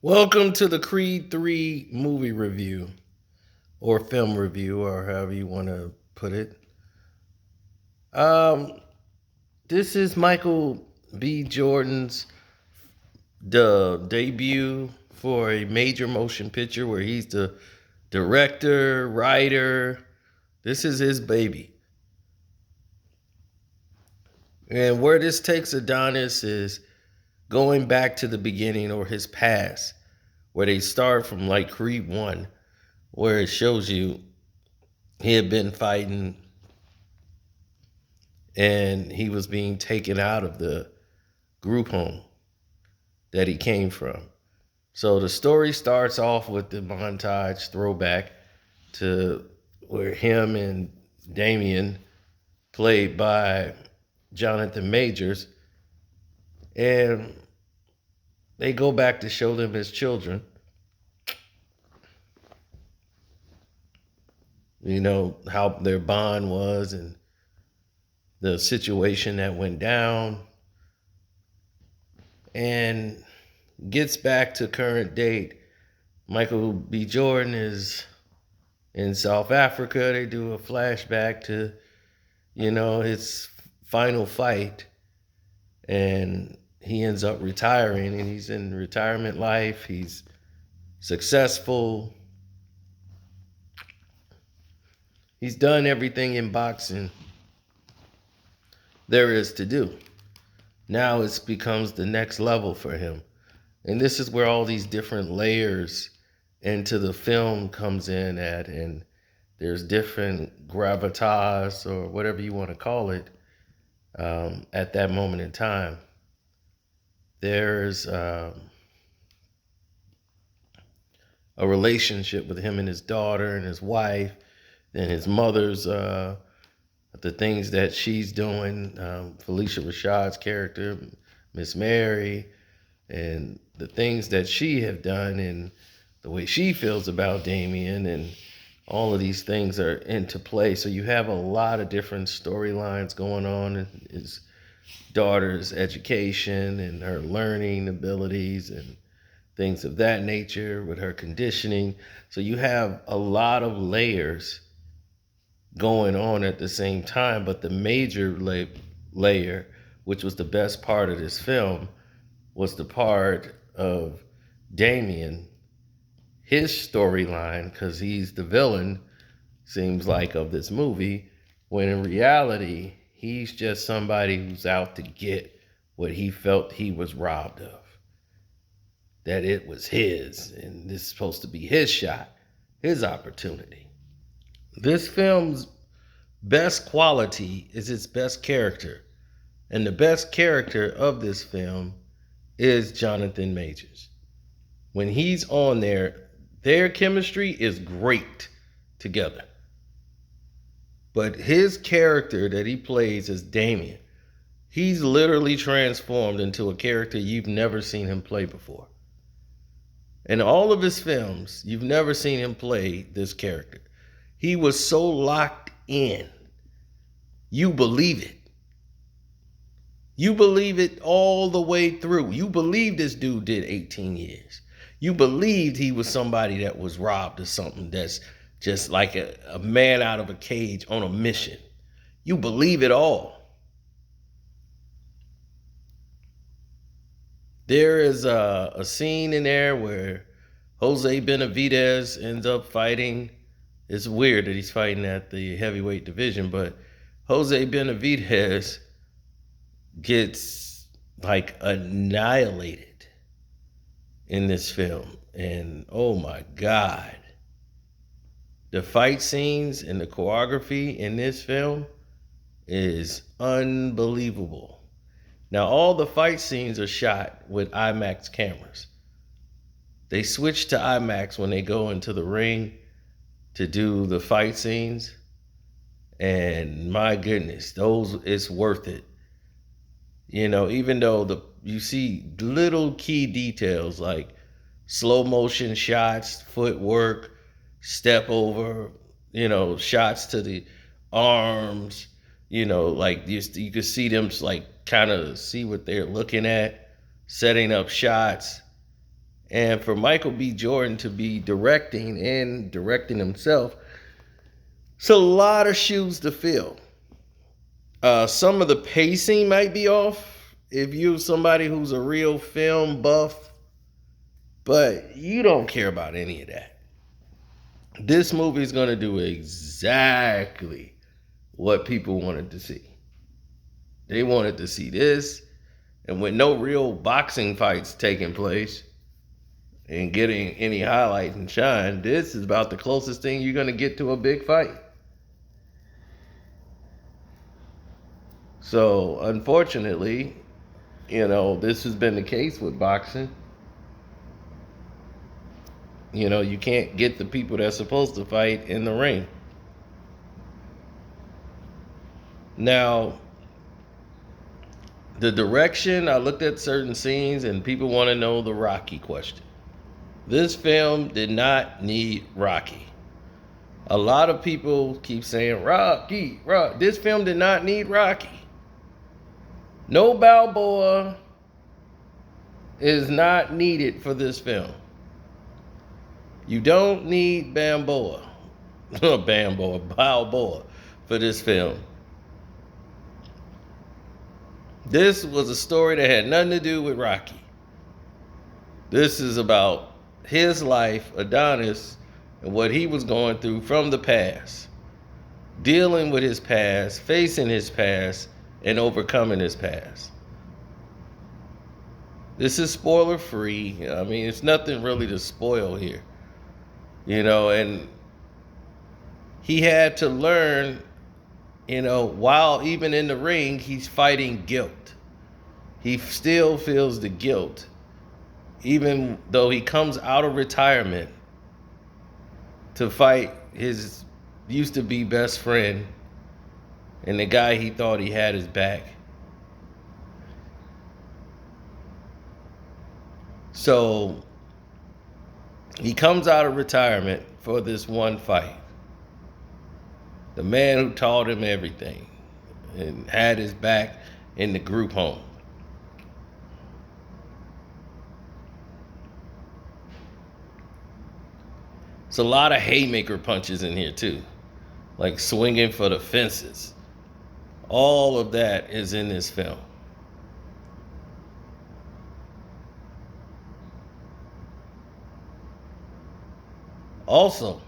Welcome to the Creed 3 movie review or film review or however you want to put it. Um, this is Michael B. Jordan's debut for a major motion picture where he's the director, writer. This is his baby. And where this takes Adonis is going back to the beginning or his past, where they start from like Creed 1, where it shows you he had been fighting and he was being taken out of the group home that he came from. So the story starts off with the montage throwback to where him and Damien, played by Jonathan Majors, and they go back to show them as children, how their bond was and the situation that went down, and gets back to current date. Michael B. Jordan is in South Africa. They do a flashback to, his final fight, and he ends up retiring, and he's in retirement life. He's successful. He's done everything in boxing there is to do. Now it becomes the next level for him. And this is where all these different layers into the film comes in at, and there's different gravitas or whatever you want to call it at that moment in time. There's a relationship with him and his daughter and his wife, and his mother's the things that she's doing, Felicia Rashad's character, Miss Mary, and the things that she have done and the way she feels about Damien, and all of these things are into play. So you have a lot of different storylines going on in his daughter's education and her learning abilities and things of that nature with her conditioning. So you have a lot of layers going on at the same time, but the major layer, which was the best part of this film, was the part of Damien, his storyline, because he's the villain, seems like, of this movie, when in reality, he's just somebody who's out to get what he felt he was robbed of. That it was his, and this is supposed to be his shot, his opportunity. This film's best quality is its best character. And the best character of this film is Jonathan Majors. When he's on there, their chemistry is great together. But his character that he plays as Damien, he's literally transformed into a character you've never seen him play before. In all of his films, you've never seen him play this character. He was so locked in. You believe it. You believe it all the way through. You believe this dude did 18 years. You believed he was somebody that was robbed of something that's just like a man out of a cage on a mission. You believe it all. There is a scene in there where Jose Benavidez ends up fighting. It's weird that he's fighting at the heavyweight division, but Jose Benavidez gets like annihilated in this film. And oh my God, the fight scenes and the choreography in this film is unbelievable. Now, all the fight scenes are shot with IMAX cameras. They switch to IMAX when they go into the ring to do the fight scenes. And my goodness, it's worth it. Even though you see little key details like slow motion shots, footwork, step over, shots to the arms, like you could see them like kind of see what they're looking at, setting up shots. And for Michael B. Jordan to be directing himself, it's a lot of shoes to fill. Some of the pacing might be off if you're somebody who's a real film buff, but you don't care about any of that. This movie is going to do exactly what people wanted to see. They wanted to see this, and with no real boxing fights taking place and getting any highlight and shine, this is about the closest thing you're going to get to a big fight. So, unfortunately, this has been the case with boxing. You can't get the people that's supposed to fight in the ring. Now, the direction, I looked at certain scenes and people want to know the Rocky question. This film did not need Rocky. A lot of people keep saying, Rocky. This film did not need Rocky. No Balboa is not needed for this film. You don't need Balboa for this film. This was a story that had nothing to do with Rocky. This is about his life, Adonis, and what he was going through from the past. Dealing with his past, facing his past, and overcoming his past. This is spoiler free. I mean, it's nothing really to spoil here. And he had to learn, while even in the ring, he's fighting guilt. He still feels the guilt, even though he comes out of retirement to fight his used to be best friend and the guy he thought he had his back. So he comes out of retirement for this one fight. The man who taught him everything and had his back in the group home. It's a lot of haymaker punches in here too, like swinging for the fences. All of that is in this film. Also,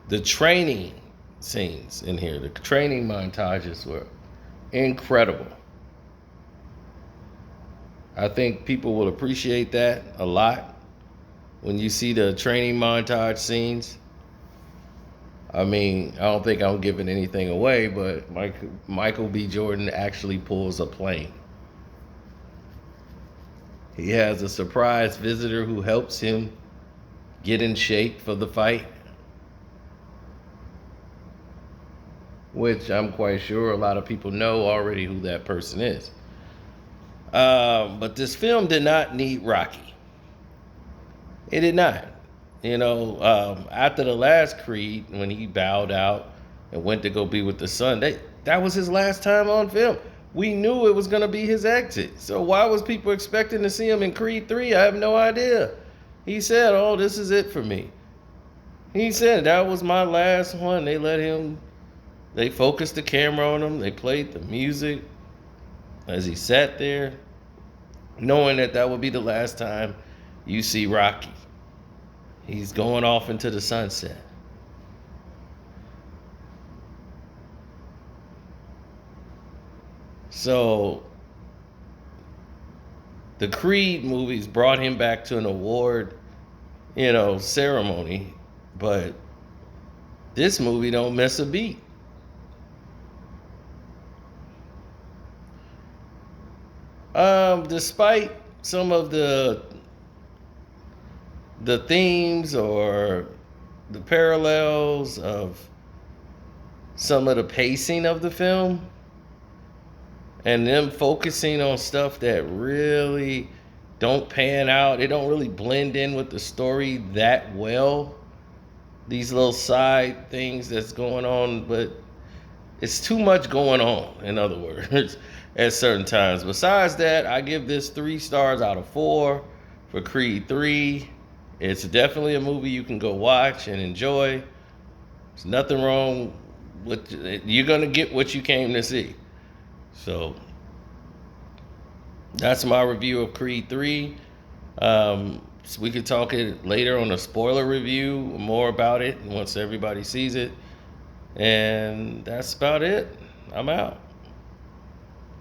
the training scenes in here, the training montages were incredible. I think people will appreciate that a lot when you see the training montage scenes. I mean, I don't think I'm giving anything away, but Michael B. Jordan actually pulls a plane. He has a surprise visitor who helps him get in shape for the fight, which I'm quite sure a lot of people know already who that person is. But this film did not need Rocky. It did not. After the last Creed, when he bowed out and went to go be with the son, that was his last time on film. We knew it was going to be his exit. So why was people expecting to see him in Creed 3? I have no idea. He said, this is it for me. He said, that was my last one. They focused the camera on him. They played the music as he sat there, knowing that would be the last time you see Rocky. He's going off into the sunset. So the Creed movies brought him back to an award, ceremony, but this movie don't miss a beat. Despite some of the themes or the parallels of some of the pacing of the film, and them focusing on stuff that really don't pan out. It don't really blend in with the story that well. These little side things that's going on, but it's too much going on, in other words, at certain times. Besides that, I give this 3 stars out of 4 for Creed 3. It's definitely a movie you can go watch and enjoy. There's nothing wrong with you're gonna get what you came to see. So that's my review of Creed 3. So we could talk it later on a spoiler review, more about it once everybody sees it. And that's about it. I'm out.